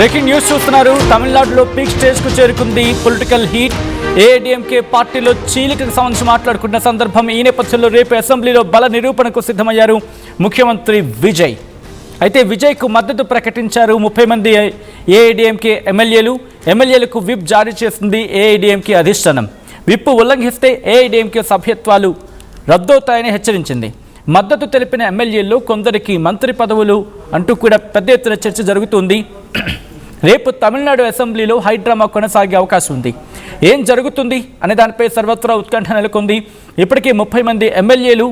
Breaking news చూస్తున్నారు. తమిళనాడులో peak stage కు చేరుకుంది పొలిటికల్ హీట్. ఏఐడిఎంకే పార్టీలో చీలికకు సంబంధించి మాట్లాడుకున్న సందర్భం. ఈ నేపథ్యంలో రేపు అసెంబ్లీలో బల నిరూపణకు సిద్ధమయ్యారు ముఖ్యమంత్రి విజయ్. అయితే విజయ్కు మద్దతు ప్రకటించారు 30 మంది ఏఐడిఎంకే ఎమ్మెల్యేలకు విప్ జారీ చేసింది ఏఐడిఎంకే అధిష్టానం. విప్ ఉల్లంఘిస్తే ఏఐడిఎంకే సభ్యత్వాలు రద్దవుతాయని హెచ్చరించింది. మద్దతు తెలిపిన ఎమ్మెల్యేల్లో కొందరికి మంత్రి పదవులు అంటూ కూడా పెద్ద ఎత్తున చర్చ జరుగుతుంది. రేపు తమిళనాడు అసెంబ్లీలో హైడ్రామా కొనసాగే అవకాశం ఉంది. ఏం జరుగుతుంది అనే దానిపై సర్వత్రా ఉత్కంఠ నెలకొంది. ఇప్పటికే 30 మంది ఎమ్మెల్యేలు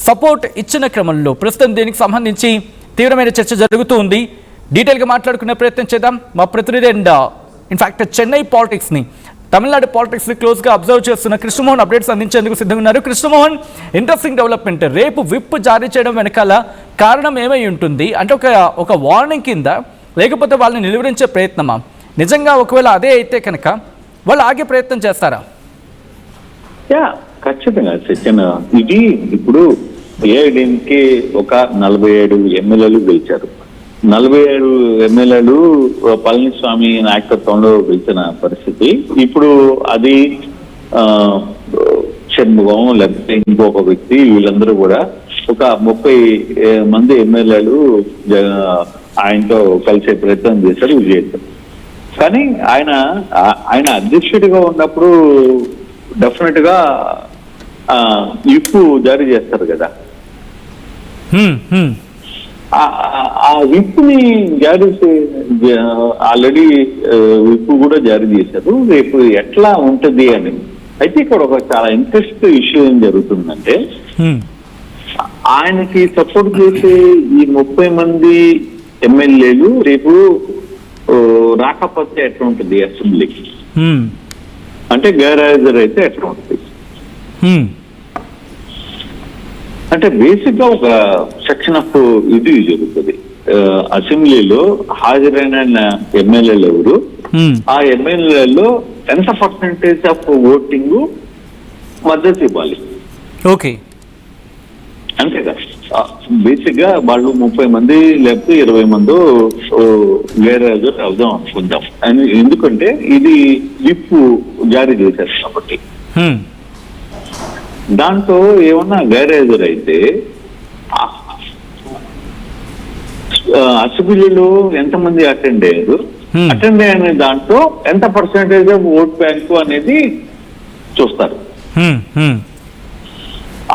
సపోర్ట్ ఇచ్చిన క్రమంలో ప్రస్తుతం దీనికి సంబంధించి తీవ్రమైన చర్చ జరుగుతూ ఉంది. డీటెయిల్గా మాట్లాడుకునే ప్రయత్నం చేద్దాం. మా ప్రతినిధి అండ్ ఇన్ఫాక్ట్ చెన్నై పాలిటిక్స్ని, తమిళనాడు పాలిటిక్స్ని క్లోజ్గా అబ్జర్వ్ చేస్తున్న కృష్ణమోహన్ అప్డేట్స్ అందించేందుకు సిద్ధంగా ఉన్నారు. Krishnamohan, interesting development. రేపు విప్ జారీ చేయడం వెనకాల కారణం ఏమై ఉంటుంది? అంటే ఒక వార్నింగ్ కింద, లేకపోతే వాళ్ళని నిలువరించే ప్రయత్నమా? నిజంగా ఒకవేళ అదే అయితే కనుక వాళ్ళు ఆగే ప్రయత్నం చేస్తారా? ఖచ్చితంగా సత్యన. ఇది ఇప్పుడు ఏఐడిఎంకే ఒక 47 ఎమ్మెల్యేలు గెలిచారు. 47 ఎమ్మెల్యేలు పళనిస్వామి నాయకత్వంలో గెలిచిన పరిస్థితి. ఇప్పుడు అది షణ్ముఖం లేకపోతే ఇంకొక వ్యక్తి, వీళ్ళందరూ కూడా ఒక 30 మంది ఎమ్మెల్యేలు ఆయనతో కలిసే ప్రయత్నం చేశారు విజయ్. కానీ ఆయన అధ్యక్షుడిగా ఉన్నప్పుడు డెఫినెట్ గా విప్ జారీ చేస్తారు కదా. ఆ విప్ ని జారీ ఆల్రెడీ విప్ కూడా జారీ చేశారు. రేపు ఎట్లా ఉంటది అని. అయితే ఇక్కడ ఒక చాలా ఇంట్రెస్ట్ ఇష్యూ ఏం జరుగుతుందంటే, ఆయనకి సపోర్ట్ చేసే ఈ 30 మంది ఎమ్మెల్యేలు రేపు రాకపోతే ఎట్లా ఉంటుంది అసెంబ్లీకి, అంటే గైర్హాజరు అయితే ఎట్లా ఉంటుంది? అంటే బేసిక్ గా ఒక సెక్షన్ ఆఫ్ ఇది జరుగుతుంది. అసెంబ్లీలో హాజరైన ఎమ్మెల్యేలు ఎవరు, ఆ ఎమ్మెల్యేలో ఎంత పర్సెంటేజ్ ఆఫ్ ఓటింగ్ మద్దతు ఇవ్వాలి. ఓకే, అంతే కదా. బేసిక్ గా వాళ్ళు 30 మంది లేకపోతే 20 మంది గైర్హాజరు అవుదాం అనుకుందాం. ఎందుకంటే ఇది విప్ జారీ చేశారు కాబట్టి. దాంతో ఏమన్నా గైర్హాజరు అయితే అసెంబ్లీలో ఎంతమంది అటెండ్ అయ్యారు, అటెండ్ అయిన దాంట్లో ఎంత పర్సెంటేజ్ ఆఫ్ ఓట్ బ్యాంకు అనేది చూస్తారు.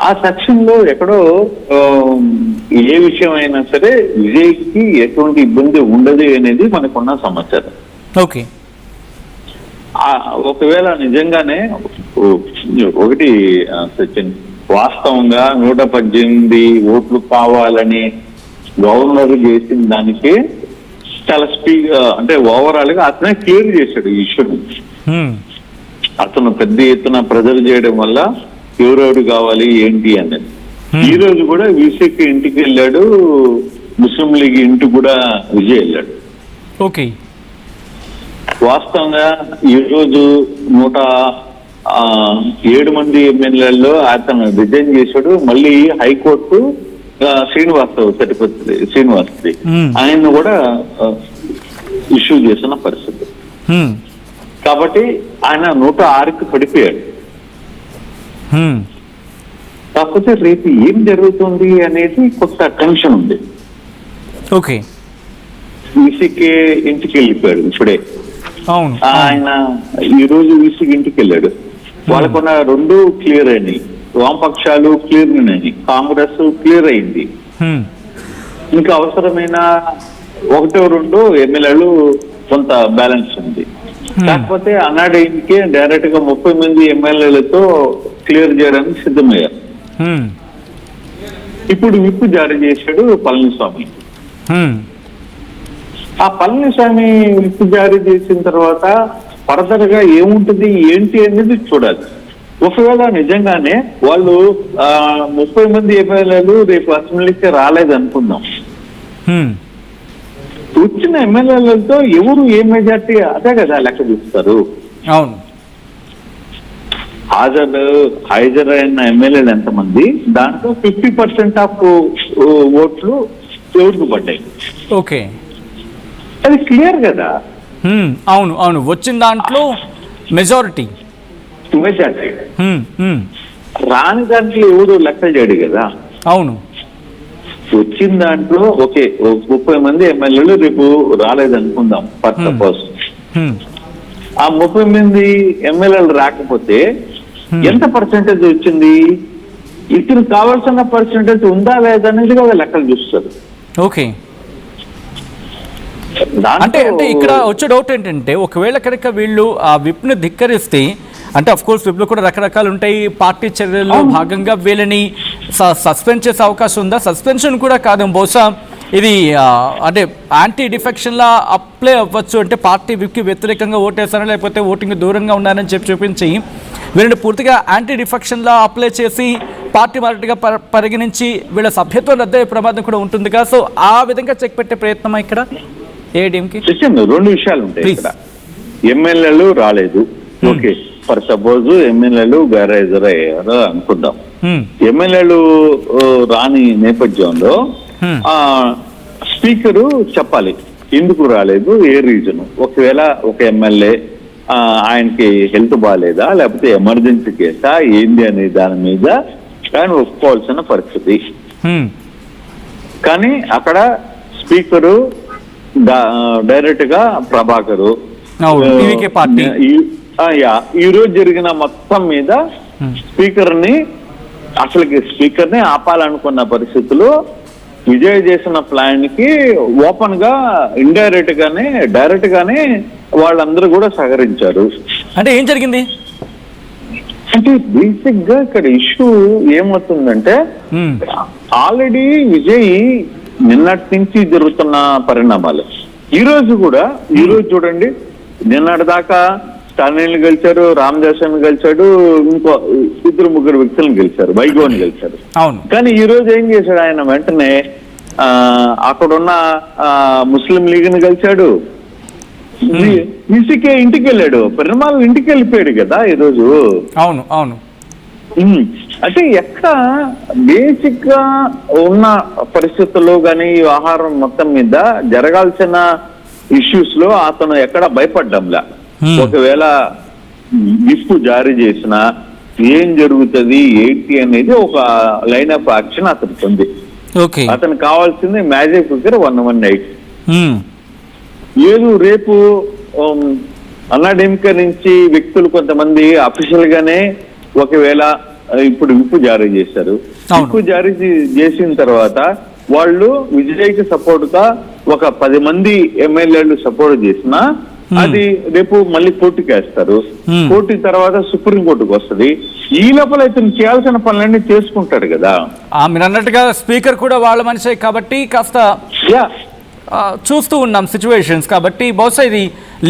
ఆ సెక్షన్ లో ఎక్కడో ఏ విషయం అయినా సరే విజయ్కి ఎటువంటి ఇబ్బంది ఉండదు అనేది మనకున్న సమాచారం. ఓకే, ఒకవేళ నిజంగానే ఒకటి సచిన్, వాస్తవంగా 118 ఓట్లు కావాలని గవర్నర్ చేసిన దానికి చాలా అంటే ఓవరాల్ గా అతనే క్లియర్ చేశాడు ఈ ఇష్యూని. అతను పెద్ద ఎత్తున ప్రెజర్ చేయడం వల్ల ఎవరెవరు కావాలి ఏంటి అనేది. ఈ రోజు కూడా వీసీకి ఇంటికి వెళ్ళాడు, ముస్లిం లీగ్ ఇంటికి కూడా విజయ్ వెళ్ళాడు. ఓకే, వాస్తవంగా ఈరోజు 107 మంది ఎమ్మెల్యేల్లో అతను రిజైన్ చేశాడు. మళ్ళీ హైకోర్టు శ్రీనివాసది ఆయన్ని కూడా ఇష్యూ చేసిన పరిస్థితి. కాబట్టి ఆయన 106కి పడిపోయాడు. కాకపోతే రేపు ఏం జరుగుతుంది అనేది కొత్త టెన్షన్ ఉంది. ఓకే, ఈసీకే ఇంటికి వెళ్ళిపోయాడు ఇప్పుడే. ఆయన ఈ రోజు ఈసీకి ఇంటికి వెళ్ళాడు. వాళ్ళకున్న 2 క్లియర్ అయినాయి. వామపక్షాలు క్లియర్ అయినాయి, కాంగ్రెస్ క్లియర్ అయింది. ఇంకా అవసరమైన 1-2 ఎమ్మెల్యేలు కొంత బ్యాలెన్స్ ఉంది. కాకపోతే అన్నాడీఎంకే డైరెక్ట్ గా 30 మంది ఎమ్మెల్యేలతో క్లియర్ చేయడానికి సిద్ధమయ్యారు. ఇప్పుడు విప్ జారీ చేశాడు పళనిస్వామి. ఆ పళనిస్వామి విప్ జారీ చేసిన తర్వాత ఫర్దర్ గా ఏముంటుంది ఏంటి అనేది చూడాలి. ఒకవేళ నిజంగానే వాళ్ళు 30 మంది ఎమ్మెల్యేలు రేపు అసెంబ్లీకి రాలేదనుకుందాం, వచ్చిన ఎమ్మెల్యేలతో ఎవరు ఏ మెజార్టీ అదే కదా లెక్క చూస్తారు. అవును, హాజరైన ఎమ్మెల్యేలు ఎంతమంది, దాంట్లో 50% ఆఫ్ ఓట్లు ఎవరికి పడ్డాయి. ఓకే, అది క్లియర్ కదా. అవును అవును, వచ్చిన దాంట్లో మెజారిటీ. రాని దాంట్లో ఎవడు లెక్కలు చేయడు కదా. అవును, వచ్చిన దాంట్లో ఓకే 30 మంది ఎమ్మెల్యేలు రేపు రాలేదనుకుందాం ఫర్ సపోజ్. ఆ 30 మంది ఎమ్మెల్యేలు రాకపోతే ఎంత పర్సెంటేజ్ వచ్చింది, ఇతను కావాల్సిన పర్సెంటేజ్ ఉందా లేదా అనేది కూడా లెక్కలు చూస్తారు. ఓకే, అంటే అంటే ఇక్కడ వచ్చే డౌట్ ఏంటంటే ఒకవేళ కనుక వీళ్ళు ఆ విప్ని ధిక్కరిస్తే, అంటే అఫ్ కోర్స్ విప్లో కూడా రకరకాలు ఉంటాయి, పార్టీ చర్యల్లో భాగంగా వీళ్ళని సస్పెండ్ చేసే అవకాశం ఉందా? సస్పెన్షన్ కూడా కాదు, బహుశా ఇది అంటే యాంటీ డిఫెక్షన్లా అప్లై అవ్వచ్చు. అంటే పార్టీ విప్కి వ్యతిరేకంగా ఓటేస్తారా లేకపోతే ఓటింగ్ దూరంగా ఉన్నారని చెప్పి చూపించి వీళ్ళని పూర్తిగా యాంటీ డిఫెక్షన్లా అప్లై చేసి పార్టీ మారటిగా పరిగణించి వీళ్ళ సభ్యత్వం రద్దయ్యే ప్రమాదం కూడా ఉంటుంది కదా. సో ఆ విధంగా చెక్ పెట్టే ప్రయత్నమా ఇక్కడ ఏడీఎంకి? 2 విషయాలు ఉంటాయి ఇక్కడ. ఎమ్మెల్యేలు రాలేదు, ఓకే, ఫర్ సపోజ్ ఎమ్మెల్యేలు గైర్హాజరు అయ్యారు అనుకుందాం. ఎమ్మెల్యేలు రాని నేపథ్యంలో స్పీకరు చెప్పాలి ఎందుకు రాలేదు, ఏ రీజను. ఒకవేళ ఒక ఎమ్మెల్యే ఆయనకి హెల్త్ బాగాలేదా లేకపోతే ఎమర్జెన్సీ కేసా ఏంది అనే దాని మీద ఆయన ఒప్పుకోవాల్సిన పరిస్థితి. కానీ అక్కడ స్పీకరు డైరెక్ట్ గా ప్రభాకరు ఈ రోజు జరిగిన మొత్తం మీద స్పీకర్ని ఆపాలనుకున్న పరిస్థితుల్లో విజయ్ చేసిన ప్లాన్ కి ఓపెన్ గా ఇండైరెక్ట్ గానే డైరెక్ట్ గానే వాళ్ళందరూ కూడా సహకరించారు. అంటే ఏం జరిగింది అంటే బేసిక్ గా ఇక్కడ ఇష్యూ ఏమవుతుందంటే ఆల్రెడీ విజయ్ నిన్నటి నుంచి జరుగుతున్న పరిణామాలు ఈ రోజు చూడండి, నిన్నటి దాకా స్టాలిన్ గెలిచారు, రామదాసన్ గెలిచాడు, ఇంకో 2-3 వ్యక్తులను గెలిచారు, వైగోని గెలిచారు. కానీ ఈ రోజు ఏం చేశాడు ఆయన, వెంటనే అక్కడున్న ముస్లిం లీగ్ని గెలిచాడు, ఈసీకే ఇంటికి వెళ్ళాడు, పరిణామాలు ఇంటికి వెళ్ళిపోయాడు కదా ఈ రోజు. అవును అవును, అంటే ఎక్కడ బేసిక్ గా ఉన్న పరిస్థితుల్లో కానీ వ్యవహారం మొత్తం మీద జరగాల్సిన ఇష్యూస్ లో అతను ఎక్కడ భయపడ్డంలా. ఒకవేళ విప్ జారీ చేసినా ఏం జరుగుతుంది ఏంటి అనేది ఒక లైన్ ఆఫ్ యాక్షన్ అతనికి ఉంది. అతనికి కావాల్సింది మ్యాజిక్ ఫిగర్ 118. లేదు రేపు అన్నాడీఎంకే నుంచి వ్యక్తులు కొంతమంది అఫీషియల్ గానే ఒకవేళ ఇప్పుడు విప్పు జారీ చేశారు, విప్పు జారీ చేసిన తర్వాత వాళ్ళు విజయ్కి సపోర్ట్ గా ఒక 10 మంది ఎమ్మెల్యేలు సపోర్ట్ చేసినా అది రేపు మళ్ళీ కోర్టుకి వేస్తారు. కోర్టు తర్వాత సుప్రీంకోర్టుకు వస్తుంది. ఈ లోపల ఇతను చేయాల్సిన పనులన్నీ చేసుకుంటాడు కదా. మీరు అన్నట్టుగా స్పీకర్ కూడా వాళ్ళ మనిషే కాబట్టి కాస్త చూస్తూ ఉన్నాం సిచ్యువేషన్స్. కాబట్టి బహుశా ఇది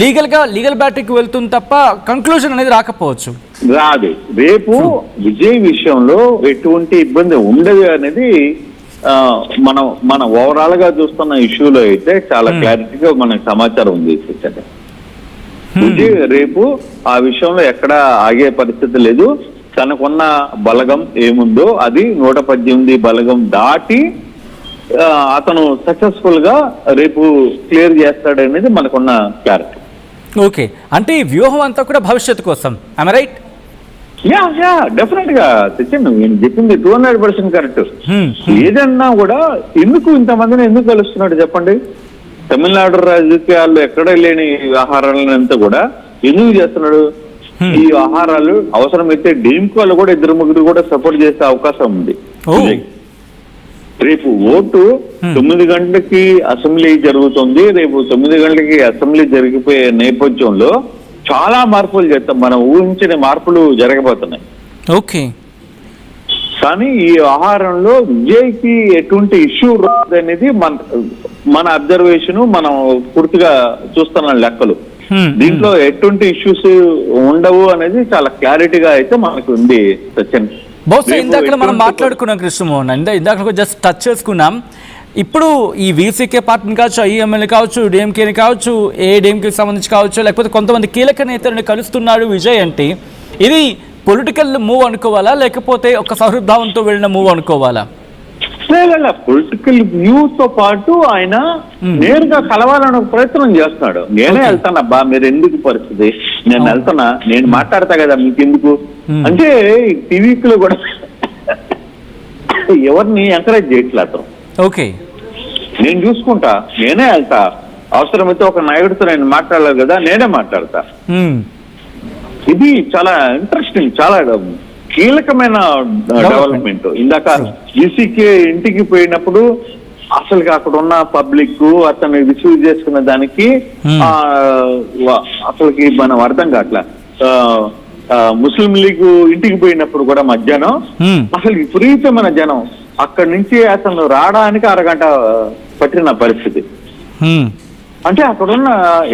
లీగల్ బ్యాటింగ్ వెళ్తుంది తప్ప కంక్లూజన్ అనేది రాకపోవచ్చు. రాదు. రేపు విజయ్ విషయంలో ఎటువంటి ఇబ్బంది ఉండదు అనేది మన ఓవరాల్ గా చూస్తున్న ఇష్యూలో అయితే చాలా క్లారిటీగా మనకు సమాచారం ఉంది. విజయ్ రేపు ఆ విషయంలో ఎక్కడ ఆగే పరిస్థితి లేదు. తనకున్న బలగం ఏముందో అది 118 బలగం దాటి అతను సక్సెస్ఫుల్ గా రేపు క్లియర్ చేస్తాడనేది మనకున్న క్లారిటీ. ఓకే, అంటే ఈ వ్యూహం అంతా కూడా భవిష్యత్తు కోసం, ఐ రైట్? యా డెఫినెట్ గా తెచ్చిండు, నేను చెప్పింది 200% కరెక్ట్. ఏదన్నా కూడా ఇంతమందిని ఎందుకు కలుస్తున్నాడు చెప్పండి? తమిళనాడు రాజకీయాల్లో ఎక్కడ లేని వ్యవహారాలంతా కూడా ఎందుకు చేస్తున్నాడు? ఈ వ్యవహారాలు అవసరమైతే డీమ్కోలు కూడా 2-3 కూడా సపోర్ట్ చేసే అవకాశం ఉంది. రేపు ఓటు 9 గంటలకి అసెంబ్లీ జరుగుతుంది. రేపు 9 గంటలకి అసెంబ్లీ జరిగిపోయే నేపథ్యంలో చాలా మార్పులు చేస్తాం, మనం ఊహించిన మార్పులు జరగబోతున్నాయి. ఓకే, కానీ ఈ వ్యవహారంలో విజయ్కి ఎటువంటి ఇష్యూ రాదు అనేది మన అబ్జర్వేషన్, మనం పూర్తిగా చూస్తున్న లెక్కలు. దీంట్లో ఎటువంటి ఇష్యూస్ ఉండవు అనేది చాలా క్లారిటీగా అయితే మనకు ఉంది. సచిన్, బహుశా ఇందాక మనం మాట్లాడుకున్నాం కృష్ణమోహన్, ఇందాక జస్ట్ టచ్ చేసుకున్నాం. ఇప్పుడు ఈ వీసీకే పార్టీని కావచ్చు, ఐఎంఎల్ని కావచ్చు, డిఎంకేని కావచ్చు, ఏడీఎంకేకి సంబంధించి కావచ్చు, లేకపోతే కొంతమంది కీలక నేతలను కలుస్తున్నాడు విజయ్ అంటే ఇది పొలిటికల్ మూవ్ అనుకోవాలా లేకపోతే ఒక సహృద్భావంతో వెళ్ళిన మూవ్ అనుకోవాలా? పొలిటికల్ వ్యూ తో పాటు ఆయన నేరుగా కలవాలని ఒక ప్రయత్నం చేస్తున్నాడు. నేనే వెళ్తాను అబ్బా, మీరు ఎందుకు పరిస్థితి, నేను వెళ్తున్నా, నేను మాట్లాడతా కదా మీకు ఎందుకు అంటే టీవీలో కూడా ఎవరిని ఎంకరేజ్ చేయట్లేదు. ఓకే, నేను చూసుకుంటా, నేనే వెళ్తా, అవసరమైతే ఒక నాయకుడితో నేను మాట్లాడలేదు కదా, నేనే మాట్లాడతా. ఇది చాలా ఇంట్రెస్టింగ్, చాలా కీలకమైన డెవలప్మెంట్. ఇందాక ఈసీకే ఇంటికి పోయినప్పుడు అసలు అక్కడ ఉన్న పబ్లిక్ అతను రిసీవ్ చేసుకున్న దానికి అసలుకి మనం అర్థం కావట్లే. ముస్లిం లీగ్ ఇంటికి పోయినప్పుడు కూడా మధ్యాహ్నం అసలు విపరీతమైన జనం, అక్కడి నుంచి అతను రావడానికి అరగంట పట్టిన పరిస్థితి. అంటే అక్కడున్న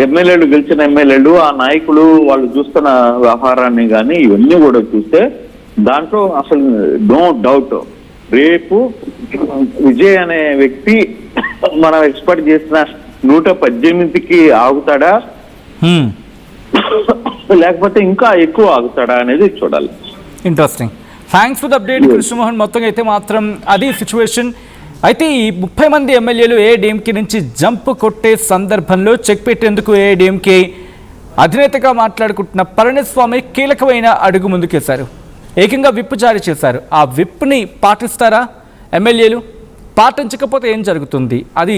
ఎమ్మెల్యేలు, గెలిచిన ఎమ్మెల్యేలు, ఆ నాయకులు వాళ్ళు చూస్తున్న వ్యవహారాన్ని కానీ ఇవన్నీ కూడా చూస్తే దాంట్లో అసలు నో డౌట్ రేపు విజయ్ అనే వ్యక్తి మనం ఎక్స్పెక్ట్ చేసిన 118కి ఆగుతాడా లేకపోతే ఇంకా ఎక్కువ ఆగుతాడా అనేది చూడాలి. Interesting. Thanks for the update Krishnamohan. మొత్తంగా అయితే మాత్రం అది సిచ్యువేషన్. అయితే ఈ 30 మంది ఎమ్మెల్యేలు ఏఐడిఎంకే నుంచి జంప్ కొట్టే సందర్భంలో చెక్ పెట్టేందుకు ఏఐడిఎంకే అధినేతగా మాట్లాడుకుంటున్న పళనిస్వామి కీలకమైన అడుగు ముందుకేశారు. ఏకంగా విప్ జారీ చేశారు. ఆ విప్ని పాటిస్తారా ఎమ్మెల్యేలు? పాటించకపోతే ఏం జరుగుతుంది? అది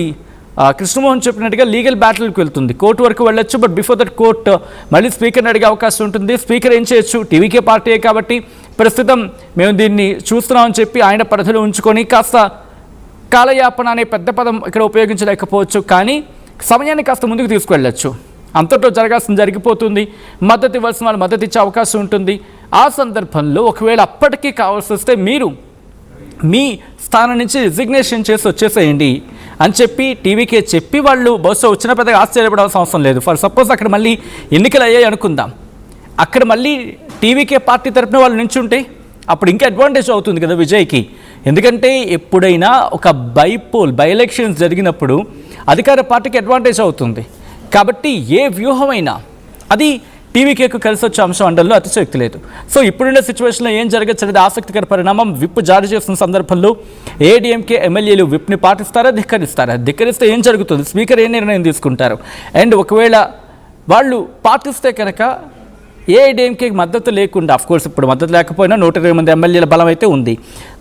కృష్ణమోహన్ చెప్పినట్టుగా లీగల్ బ్యాటిల్కి వెళ్తుంది, కోర్టు వరకు వెళ్ళొచ్చు. బట్ బిఫోర్ దట్ కోర్టు మళ్ళీ స్పీకర్ని అడిగే అవకాశం ఉంటుంది. స్పీకర్ ఏం చేయొచ్చు, టీవీకే పార్టీయే కాబట్టి ప్రస్తుతం మేము దీన్ని చూస్తున్నామని చెప్పి ఆయన పరిధిలో ఉంచుకొని కాస్త కాలయాపన అనే పెద్ద పదం ఇక్కడ ఉపయోగించలేకపోవచ్చు, కానీ సమయాన్ని కాస్త ముందుకు తీసుకువెళ్ళచ్చు. అంతట్లో జరగాల్సింది జరిగిపోతుంది, మద్దతు ఇవ్వాల్సిన వాళ్ళు మద్దతు ఇచ్చే అవకాశం ఉంటుంది. ఆ సందర్భంలో ఒకవేళ అప్పటికీ కావాల్సి వస్తే మీరు మీ స్థానం నుంచి రిజిగ్నేషన్ చేసి వచ్చేసేయండి అని చెప్పి టీవీకే చెప్పి వాళ్ళు బహుశా వచ్చిన పెద్దగా ఆశ్చర్యపడాల్సిన అవసరం లేదు. ఫర్ సపోజ్ అక్కడ మళ్ళీ ఎన్నికలు అయ్యాయి అనుకుందాం, అక్కడ మళ్ళీ టీవీకే పార్టీ తరపున వాళ్ళు నించుంటే అప్పుడు ఇంకా అడ్వాంటేజ్ అవుతుంది కదా విజయ్కి. ఎందుకంటే ఎప్పుడైనా ఒక బై ఎలక్షన్స్ జరిగినప్పుడు అధికార పార్టీకి అడ్వాంటేజ్ అవుతుంది. కాబట్టి ఏ వ్యూహమైనా అది టీవీకేకు కలిసి వచ్చే అంశం అండంలో అతిశయోక్తి లేదు. సో ఇప్పుడున్న సిచ్యువేషన్లో ఏం జరగచ్చు అనేది ఆసక్తికర పరిణామం. విప్ జారీ చేస్తున్న సందర్భంలో ఏఐడిఎంకే ఎమ్మెల్యేలు విప్ని పాటిస్తారా, ధిక్కరిస్తారా? ధిక్కరిస్తే ఏం జరుగుతుంది? స్పీకర్ ఏ నిర్ణయం తీసుకుంటారు? అండ్ ఒకవేళ వాళ్ళు పాటిస్తే కనుక ఏఐడిఎంకేకి మద్దతు లేకుండా, అఫ్కోర్స్ ఇప్పుడు మద్దతు లేకపోయినా 120 మంది ఎమ్మెల్యేల బలం అయితే ఉంది.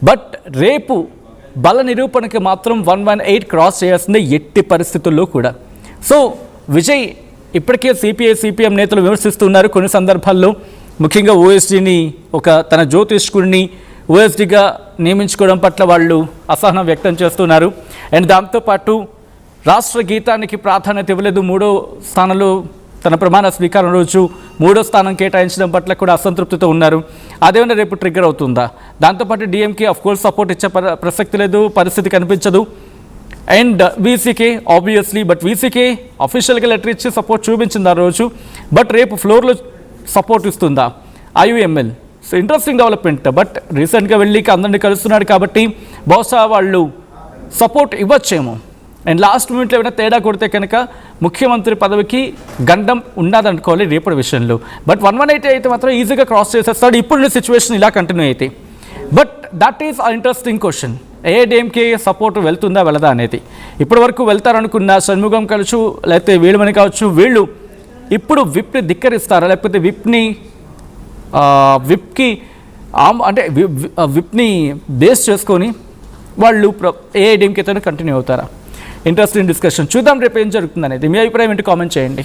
బట్ రేపు బల నిరూపణకి మాత్రం 118 క్రాస్ చేయాల్సిందే ఎట్టి పరిస్థితుల్లో కూడా. సో విజయ్ ఇప్పటికే సిపిఐ-సిపిఎం నేతలు విమర్శిస్తున్నారు కొన్ని సందర్భాల్లో, ముఖ్యంగా ఓఎస్డీని తన జ్యోతిష్కుడిని ఓఎస్డీగా నియమించుకోవడం పట్ల వాళ్ళు అసహనం వ్యక్తం చేస్తున్నారు. అండ్ దాంతోపాటు రాష్ట్ర గీతానికి ప్రాధాన్యత ఇవ్వలేదు, 3వ స్థానంలో తన ప్రమాణ స్వీకారం రోజు 3వ స్థానం కేటాయించడం పట్ల కూడా అసంతృప్తితో ఉన్నారు. అదేమైనా రేపు ట్రిగ్గర్ అవుతుందా? దాంతోపాటు డిఎంకే అఫ్కోర్స్ సపోర్ట్ ఇచ్చే ప్రసక్తి లేదు, పరిస్థితి కనిపించదు. And VCK obviously, but VCK అఫీషియల్గా లెటర్ ఇచ్చి సపోర్ట్ చూపించింది ఆ రోజు, బట్ రేపు ఫ్లోర్లో సపోర్ట్ ఇస్తుందా IUML? So interesting development. But రీసెంట్గా వెళ్ళి అందరినీ కలుస్తున్నాడు కాబట్టి బహుశా వాళ్ళు సపోర్ట్ ఇవ్వచ్చేమో. అండ్ లాస్ట్ మినిట్లో ఏమైనా తేడా కొడితే కనుక ముఖ్యమంత్రి పదవికి గండం ఉన్నదనుకోవాలి రేపటి విషయంలో. బట్ 118 అయితే మాత్రం ఈజీగా క్రాస్ చేసేస్తాడు ఇప్పుడున్న సిచ్యువేషన్ ఇలా కంటిన్యూ అయితే. But that is a interesting question. AIADMK support వెళ్తుందా వెళ్ళదా అనేది. ఇప్పటి వరకు వెళ్తారనుకున్న షణ్ముగం కావచ్చు, లేకపోతే వీళ్ళమని కావచ్చు, వీళ్ళు ఇప్పుడు విప్ని ధిక్కరిస్తారా, లేకపోతే విప్కి అంటే విప్ని బేస్ చేసుకొని వాళ్ళు ఏఐడిఎంకేతో కంటిన్యూ అవుతారా? Interesting discussion. చూద్దాం రేపు ఏం జరుగుతుంది అనేది. మీ అభిప్రాయం ఏంటి కామెంట్ చేయండి.